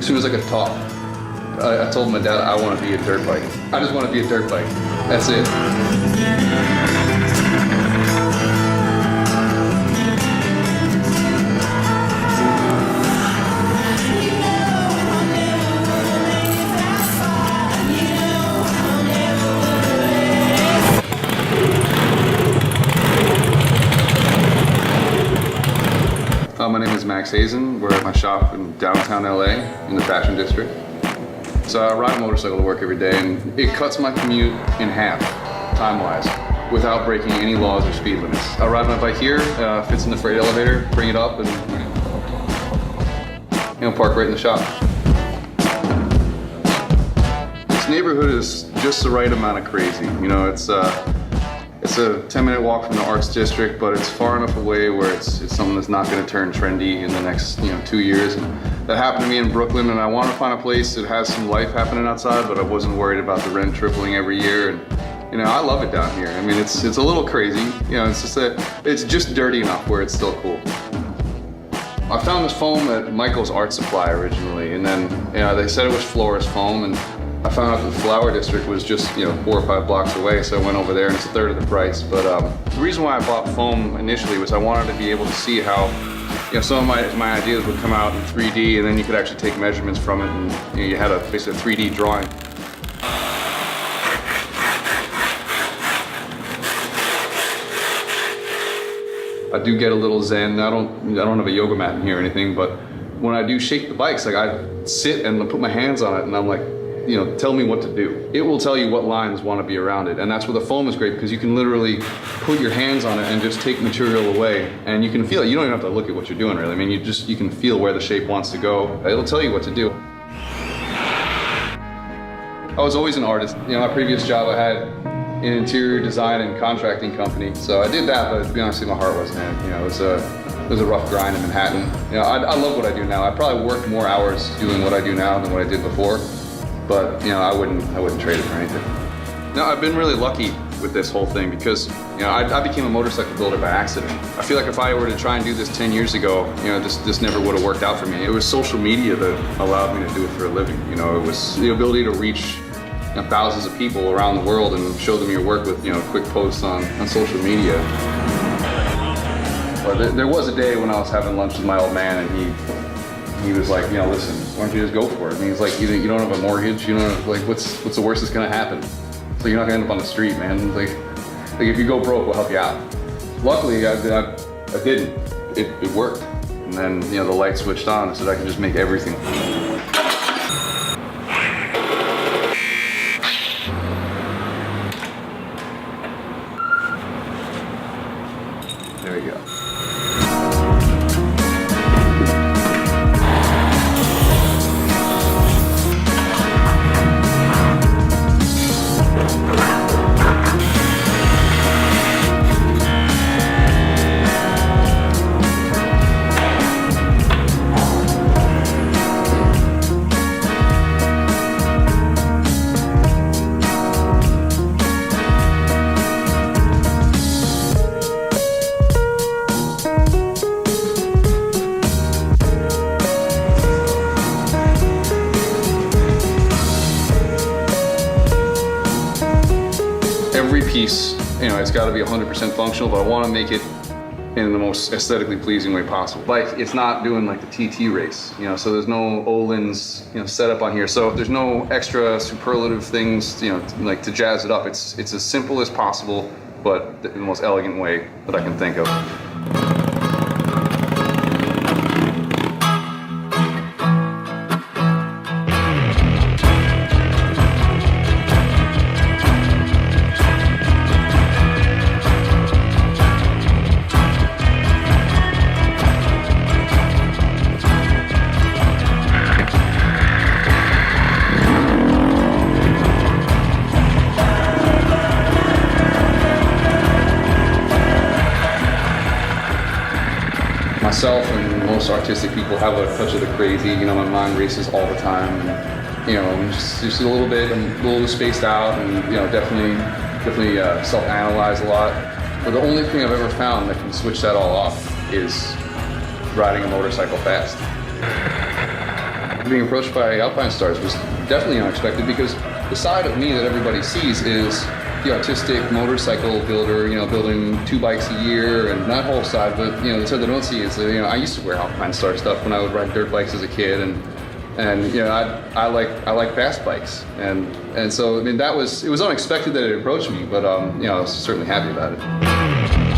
As soon as I could talk, I told my dad I want to be a dirt bike. I just want to be a dirt bike. That's it. My name is Max Hazan. We're at my shop in downtown LA in the Fashion District. So I ride a motorcycle to work every day, and it cuts my commute in half, time-wise, without breaking any laws or speed limits. I ride my bike here, fits in the freight elevator, bring it up, and park right in the shop. This neighborhood is just the right amount of crazy. It's a 10-minute walk from the Arts District, but it's far enough away where it's something that's not going to turn trendy in the next 2 years. And that happened to me in Brooklyn, and I want to find a place that has some life happening outside, but I wasn't worried about the rent tripling every year. And I love it down here. I mean, it's a little crazy. It's just dirty enough where it's still cool. I found this foam at Michael's Art Supply originally, and then they said it was florist foam, and I found out that the Flower District was just 4 or 5 blocks away, so I went over there, and it's a third of the price. But the reason why I bought foam initially was I wanted to be able to see how some of my ideas would come out in 3D, and then you could actually take measurements from it, and you had basically a 3D drawing. I do get a little zen. I don't have a yoga mat in here or anything, but when I do shake the bikes, like I sit and put my hands on it, and I'm like, tell me what to do. It will tell you what lines want to be around it. And that's where the foam is great, because you can literally put your hands on it and just take material away, and you can feel it. You don't even have to look at what you're doing, really. I mean, you can feel where the shape wants to go. It'll tell you what to do. I was always an artist. My previous job, I had an interior design and contracting company. So I did that, but to be honest, my heart wasn't in it. It was a rough grind in Manhattan. I love what I do now. I probably work more hours doing what I do now than what I did before. But I wouldn't trade it for anything. No, I've been really lucky with this whole thing, because I became a motorcycle builder by accident. I feel like if I were to try and do this 10 years ago, this never would have worked out for me. It was social media that allowed me to do it for a living. It was the ability to reach thousands of people around the world and show them your work with quick posts on social media. But there was a day when I was having lunch with my old man, and he was like, listen, why don't you just go for it? And he's like, you don't have a mortgage, what's the worst that's gonna happen? So you're not gonna end up on the street, man. Like if you go broke, we'll help you out. Luckily, I didn't. It worked. And then the light switched on, so that I could just make everything. There we go. Every piece, it's got to be 100% functional, but I want to make it in the most aesthetically pleasing way possible. Like, it's not doing like the TT race, so there's no Olin's, set up on here. So there's no extra superlative things, like to jazz it up. It's as simple as possible, but in the most elegant way that I can think of. Myself and most artistic people have a touch of the crazy. My mind races all the time, and I'm just a little bit spaced out, and definitely self-analyze a lot. But the only thing I've ever found that can switch that all off is riding a motorcycle fast. being approached by Alpinestars was definitely unexpected, because the side of me that everybody sees is the artistic motorcycle builder, you know, building 2 bikes a year and that whole side. But you know, the side they don't see is, you know, I used to wear Alpinestars stuff when I would ride dirt bikes as a kid, and you know, I like fast bikes, and so I mean, it was unexpected that it approached me, but you know, I was certainly happy about it.